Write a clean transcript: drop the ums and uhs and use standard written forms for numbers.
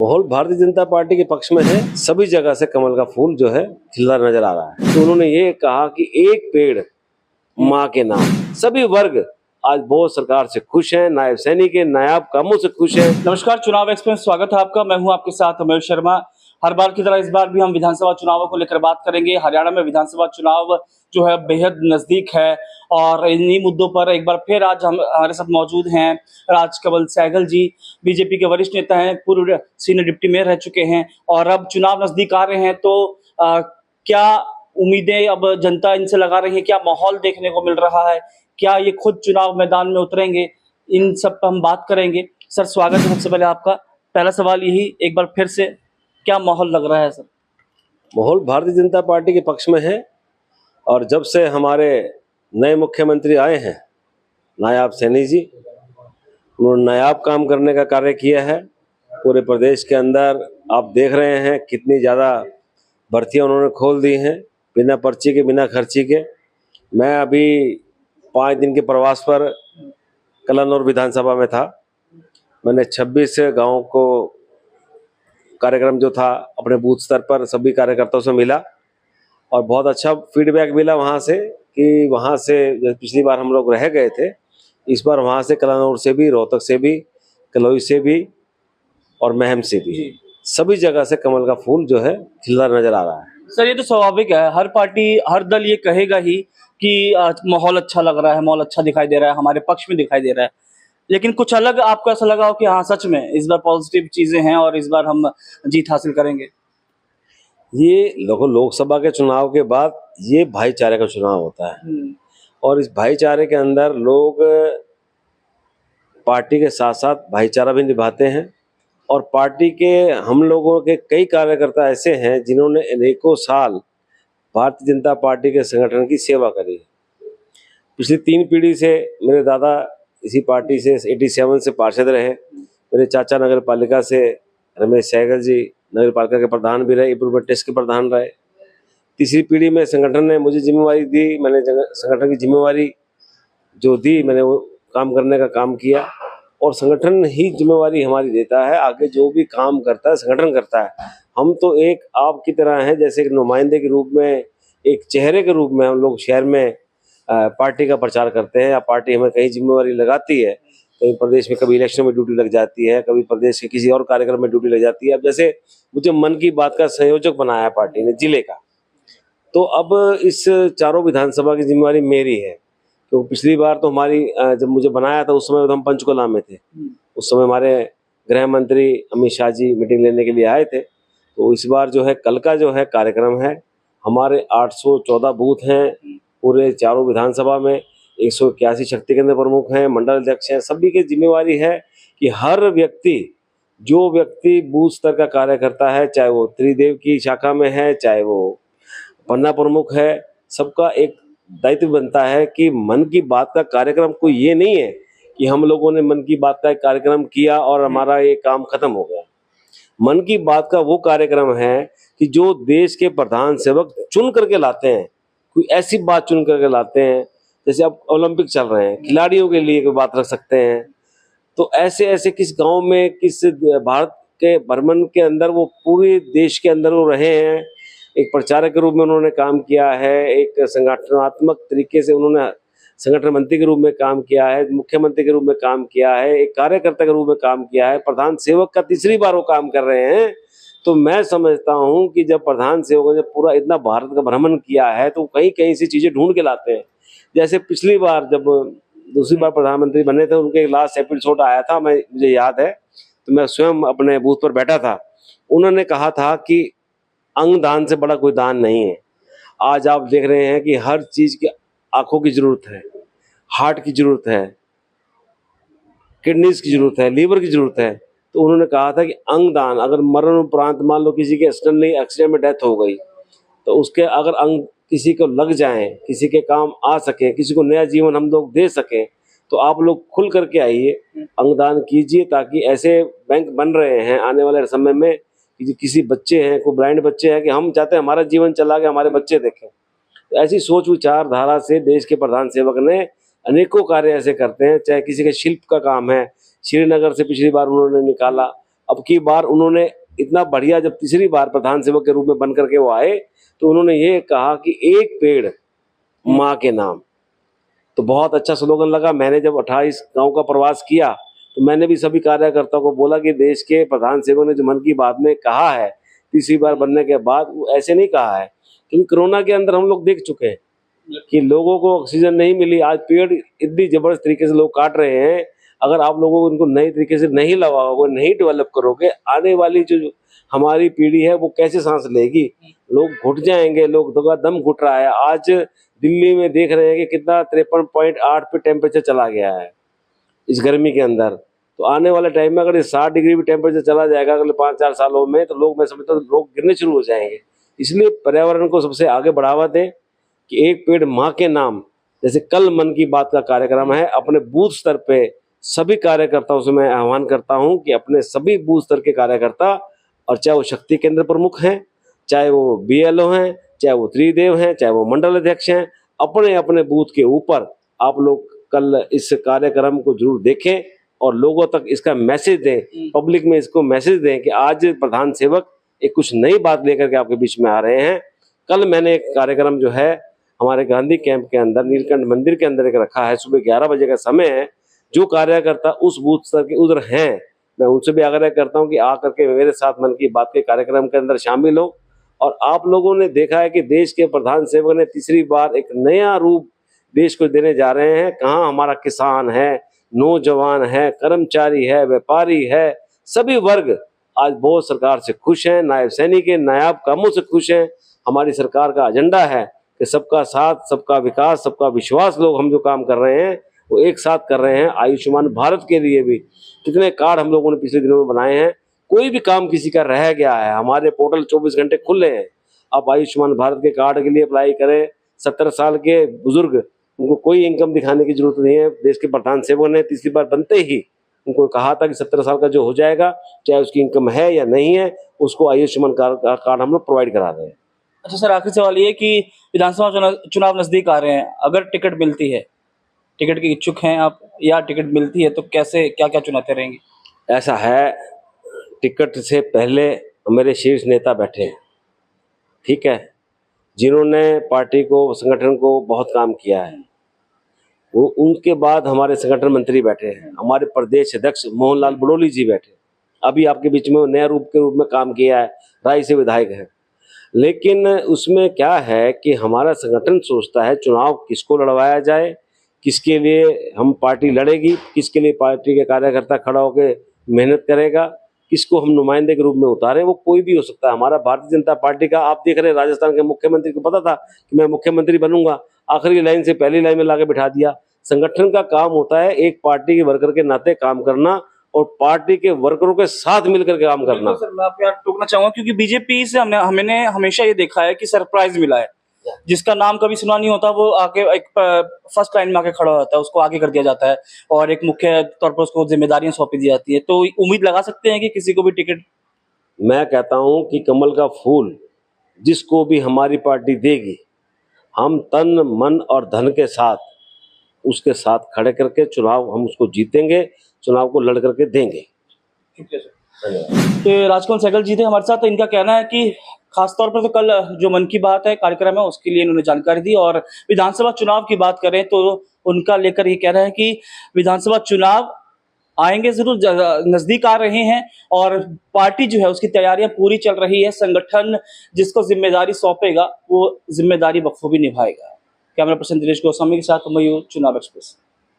माहौल भारतीय जनता पार्टी के पक्ष में है। सभी जगह से कमल का फूल जो है खिलता नजर आ रहा है। तो उन्होंने ये कहा कि एक पेड़ माँ के नाम। सभी वर्ग आज बहुत सरकार से खुश हैं, नायब सैनिक के नायाब कामों से खुश हैं। नमस्कार, चुनाव एक्सप्रेस स्वागत है आपका। मैं हूं आपके साथ अमर शर्मा। हर बार की तरह इस बार भी हम विधानसभा चुनावों को लेकर बात करेंगे। हरियाणा में विधानसभा चुनाव जो है बेहद नजदीक है और इन्हीं मुद्दों पर एक बार फिर आज हम हमारे साथ मौजूद हैं राजकमल सहगल जी। बीजेपी के वरिष्ठ नेता हैं, पूर्व सीनियर डिप्टी मेयर रह चुके हैं और अब चुनाव नजदीक आ रहे हैं। तो क्या उम्मीदें अब जनता इनसे लगा रही है? क्या माहौल देखने को मिल रहा है? क्या ये खुद चुनाव मैदान में उतरेंगे? इन सब पर हम बात करेंगे। सर स्वागत है सबसे पहले आपका। पहला सवाल यही, एक बार फिर से क्या माहौल लग रहा है सर? माहौल भारतीय जनता पार्टी के पक्ष में है और जब से हमारे नए मुख्यमंत्री आए हैं नायाब सैनी जी, उन्होंने नायाब काम करने का कार्य किया है। पूरे प्रदेश के अंदर आप देख रहे हैं कितनी ज़्यादा भर्तियां उन्होंने खोल दी हैं, बिना पर्ची के, बिना खर्ची के। मैं अभी 5 दिन के प्रवास पर कलानौर विधानसभा में था। मैंने 26 गाँव को कार्यक्रम जो था अपने बूथ स्तर पर सभी कार्यकर्ताओं से मिला और बहुत अच्छा फीडबैक मिला वहाँ से कि वहाँ से पिछली बार हम लोग रह गए थे, इस बार वहाँ से कलानौर से भी, रोहतक से भी, कलोई से भी और महम से भी, सभी जगह से कमल का फूल जो है खिलता नजर आ रहा है। सर ये तो स्वाभाविक है, हर पार्टी हर दल ये कहेगा ही कि माहौल अच्छा लग रहा है, माहौल अच्छा दिखाई दे रहा है, हमारे पक्ष में दिखाई दे रहा है। लेकिन कुछ अलग आपको ऐसा लगा हो कि हाँ सच में इस बार पॉजिटिव चीजें हैं और इस बार हम जीत हासिल करेंगे? ये लोकसभा के चुनाव के बाद ये भाईचारे का चुनाव होता है और इस भाईचारे के अंदर लोग पार्टी के साथ साथ भाईचारा भी निभाते हैं और पार्टी के हम लोगों के कई कार्यकर्ता ऐसे हैं जिन्होंने अनेकों साल भारतीय जनता पार्टी के संगठन की सेवा करी। पिछली 3 पीढ़ी से मेरे दादा इसी पार्टी से 87 से पार्षद रहे। मेरे चाचा नगर पालिका से रमेश सहगल जी नगर पालिका के प्रधान भी रहे, इम्प्रूवमेंट टेस्ट के प्रधान रहे। तीसरी पीढ़ी में संगठन ने मुझे जिम्मेवारी दी, मैंने संगठन की जिम्मेवारी जो दी, मैंने वो काम करने का काम किया और संगठन ही जिम्मेवारी हमारी देता है। आगे जो भी काम करता है संगठन करता है। हम तो एक आपकी तरह हैं, जैसे एक नुमाइंदे के रूप में, एक चेहरे के रूप में हम लोग शहर में पार्टी का प्रचार करते हैं या पार्टी हमें कहीं जिम्मेवारी लगाती है। कहीं प्रदेश में कभी इलेक्शन में ड्यूटी लग जाती है, कभी प्रदेश के किसी और कार्यक्रम में ड्यूटी लग जाती है। अब जैसे मुझे मन की बात का संयोजक बनाया है पार्टी ने जिले का, तो अब इस चारों विधानसभा की जिम्मेवारी मेरी है। तो पिछली बार तो हमारी जब मुझे बनाया था उस समय तो हम पंचकुला में थे। उस समय हमारे गृह मंत्री अमित शाह जी मीटिंग लेने के लिए आए थे। तो इस बार जो है कल का जो है कार्यक्रम है, हमारे 814 बूथ हैं पूरे चारों विधानसभा में, 181 शक्ति केंद्र प्रमुख हैं, मंडल अध्यक्ष हैं। सभी की जिम्मेवारी है कि हर व्यक्ति, जो व्यक्ति बूथ स्तर का कार्य करता है, चाहे वो त्रिदेव की शाखा में है, चाहे वो पन्ना प्रमुख है, सबका एक दायित्व बनता है कि मन की बात का कार्यक्रम कोई ये नहीं है कि हम लोगों ने मन की बात का एक कार्यक्रम किया और हमारा ये काम खत्म हो गया। मन की बात का वो कार्यक्रम है कि जो देश के प्रधान सेवक चुन करके लाते हैं, कोई ऐसी बात चुन करके लाते हैं, जैसे अब ओलंपिक चल रहे हैं, खिलाड़ियों के लिए कोई बात रख सकते हैं। तो ऐसे ऐसे किस गांव में, किस भारत के भ्रमण के अंदर वो पूरे देश के अंदर वो रहे हैं। एक प्रचारक के रूप में उन्होंने काम किया है, एक संगठनात्मक तरीके से उन्होंने संगठन मंत्री के रूप में काम किया है, मुख्यमंत्री के रूप में काम किया है, एक कार्यकर्ता के रूप में काम किया है, प्रधान सेवक का तीसरी बार वो काम कर रहे हैं। तो मैं समझता हूं कि जब प्रधान सेवकों ने पूरा इतना भारत का भ्रमण किया है तो कहीं कहीं से चीजें ढूंढ के लाते हैं। जैसे पिछली बार जब दूसरी बार प्रधानमंत्री बने थे, उनके लास्ट एपिसोड आया था, मुझे याद है, तो मैं स्वयं अपने बूथ पर बैठा था। उन्होंने कहा था कि अंग दान से बड़ा कोई दान नहीं है। आज आप देख रहे हैं कि हर चीज की आंखों की जरूरत है, हार्ट की जरूरत है, किडनीज की जरूरत है, लीवर की जरूरत है। तो उन्होंने कहा था कि अंग दान, अगर मरण उपरांत मान लो किसी के एक्सीडेंट में डेथ हो गई तो उसके अगर अंग किसी को लग जाए, किसी के काम आ सके, किसी को नया जीवन हम लोग दे सके, तो आप लोग खुल करके आइए, अंगदान कीजिए। ताकि ऐसे बैंक बन रहे हैं आने वाले समय में कि किसी बच्चे हैं, कोई ब्लाइंड बच्चे हैं, कि हम चाहते हैं हमारा जीवन चला गया, हमारे बच्चे देखें। तो ऐसी सोच विचारधारा से देश के प्रधान सेवक ने अनेकों कार्य ऐसे करते हैं। चाहे किसी के शिल्प का काम है, श्रीनगर से पिछली बार उन्होंने निकाला, अब की बार उन्होंने इतना बढ़िया, जब तीसरी बार प्रधान सेवक के रूप में बन करके वो आए तो उन्होंने ये कहा कि एक पेड़ माँ के नाम। तो बहुत अच्छा स्लोगन लगा। मैंने जब 28 गांव का प्रवास किया तो मैंने भी सभी कार्यकर्ताओं को बोला कि देश के प्रधान सेवक ने जो मन की बात में कहा है तीसरी बार बनने के बाद, वो ऐसे नहीं कहा है, क्योंकि कोरोना के अंदर हम लोग देख चुके हैं कि लोगों को ऑक्सीजन नहीं मिली। आज पेड़ इतनी जबरदस्त तरीके से लोग काट रहे हैं। अगर आप लोगों को इनको नई तरीके से नहीं लगाओगे, नहीं डेवलप करोगे, आने वाली जो हमारी पीढ़ी है वो कैसे सांस लेगी? लोग घुट जाएंगे, लोग का दम घुट रहा है। आज दिल्ली में देख रहे हैं कि कितना 53.8 पे टेम्परेचर चला गया है इस गर्मी के अंदर। तो आने वाले टाइम में अगर ये 60 डिग्री भी टेम्परेचर चला जाएगा अगले 5-4 सालों में, तो लोग, मैं समझता हूँ, लोग गिरने शुरू हो जाएंगे। इसलिए पर्यावरण को सबसे आगे बढ़ावा दें कि एक पेड़ माँ के नाम, जैसे कल मन की बात का कार्यक्रम है, अपने बूथ स्तर पे सभी कार्यकर्ताओं से मैं आह्वान करता हूं कि अपने सभी बूथ स्तर के कार्यकर्ता, और चाहे वो शक्ति केंद्र प्रमुख हैं, चाहे वो BLO हैं, चाहे वो त्रिदेव हैं, चाहे वो मंडल अध्यक्ष हैं, अपने अपने बूथ के ऊपर आप लोग कल इस कार्यक्रम को जरूर देखें और लोगों तक इसका मैसेज दें, पब्लिक में इसको मैसेज दें कि आज प्रधान सेवक एक कुछ नई बात लेकर के आपके बीच में आ रहे हैं। कल मैंने एक कार्यक्रम जो है हमारे गांधी कैंप के अंदर नीलकंठ मंदिर के अंदर एक रखा है, सुबह 11 बजे का समय है। जो कार्यकर्ता उस बूथ स्तर के उधर हैं, मैं उनसे भी आग्रह करता हूं कि आकर के मेरे साथ मन की बात के कार्यक्रम के अंदर शामिल हो। और आप लोगों ने देखा है कि देश के प्रधान सेवक ने तीसरी बार एक नया रूप देश को देने जा रहे हैं। कहाँ हमारा किसान है, नौजवान है, कर्मचारी है, व्यापारी है, सभी वर्ग आज बहुत सरकार से खुश हैं। नायब सैनिक के नायाब कामों से खुश हैं। हमारी सरकार का एजेंडा है कि सबका साथ, सबका विकास, सबका विश्वास। लोग हम जो काम कर रहे हैं वो एक साथ कर रहे हैं। आयुष्मान भारत के लिए भी कितने कार्ड हम लोगों ने पिछले दिनों में बनाए हैं। कोई भी काम किसी का रह गया है, हमारे पोर्टल 24 घंटे खुले हैं। आप आयुष्मान भारत के कार्ड के लिए अप्लाई करें। 70 साल के बुजुर्ग, उनको कोई इनकम दिखाने की जरूरत नहीं है। देश के प्रधान सेवक ने तीसरी बार बनते ही उनको कहा था कि 70 साल का जो हो जाएगा, चाहे उसकी इनकम है या नहीं है, उसको आयुष्मान कार्ड हम लोग प्रोवाइड करा रहे हैं। अच्छा सर, आखिरी सवाल ये कि विधानसभा चुनाव नजदीक आ रहे हैं, अगर टिकट मिलती है, टिकट के इच्छुक हैं आप, या टिकट मिलती है तो कैसे, क्या क्या चुनौतियां रहेंगी? ऐसा है, टिकट से पहले मेरे शीर्ष नेता बैठे हैं, ठीक है, जिन्होंने पार्टी को, संगठन को बहुत काम किया है। वो उनके बाद हमारे संगठन मंत्री बैठे हैं, हमारे प्रदेश अध्यक्ष मोहनलाल बड़ोली जी बैठे, अभी आपके बीच में नया रूप के रूप में काम किया है, राय से विधायक हैं। लेकिन उसमें क्या है कि हमारा संगठन सोचता है चुनाव किसको लड़वाया जाए, किसके लिए हम पार्टी लड़ेगी, किसके लिए पार्टी के कार्यकर्ता खड़ा होकर मेहनत करेगा, किसको हम नुमाइंदे के रूप में उतारें। वो कोई भी हो सकता है। हमारा भारतीय जनता पार्टी का, आप देख रहे हैं राजस्थान के मुख्यमंत्री को पता था कि मैं मुख्यमंत्री बनूंगा, आखिरी लाइन से पहली लाइन में लाके बिठा दिया। संगठन का काम होता है एक पार्टी के वर्कर के नाते काम करना और पार्टी के वर्करों के साथ मिलकर के काम करना। सर, मैं आपको यहाँ टोकना चाहूंगा क्योंकि बीजेपी से हमने हमेशा ये देखा है कि सरप्राइज मिला है। जिसका नाम कभी सुना नहीं होता वो आके एक फर्स्ट लाइन में आके खड़ा होता है, उसको आगे कर दिया जाता है और एक मुख्य तौर पर उसको जिम्मेदारियां सौंपी दी जाती है। तो उम्मीद लगा सकते हैं कि किसी को भी टिकट? मैं कहता हूं कि कमल का फूल जिसको भी हमारी पार्टी देगी, हम तन मन और धन के साथ उसके साथ खड़े करके चुनाव हम उसको जीतेंगे, चुनाव को लड़ करके देंगे। ठीक है सर। तो राजकमल सहगल जी थे हमारे साथ। तो इनका कहना है कि खासतौर पर तो कल जो मन की बात है कार्यक्रम है उसके लिए इन्होंने जानकारी दी, और विधानसभा चुनाव की बात करें तो उनका लेकर ये कह रहे हैं कि विधानसभा चुनाव आएंगे जरूर, नजदीक आ रहे हैं और पार्टी जो है उसकी तैयारियां पूरी चल रही है। संगठन जिसको जिम्मेदारी सौंपेगा वो जिम्मेदारी बखूबी निभाएगा। कैमरा पर्सन दिनेश गोस्वामी के साथ मयूर, चुनाव एक्सप्रेस।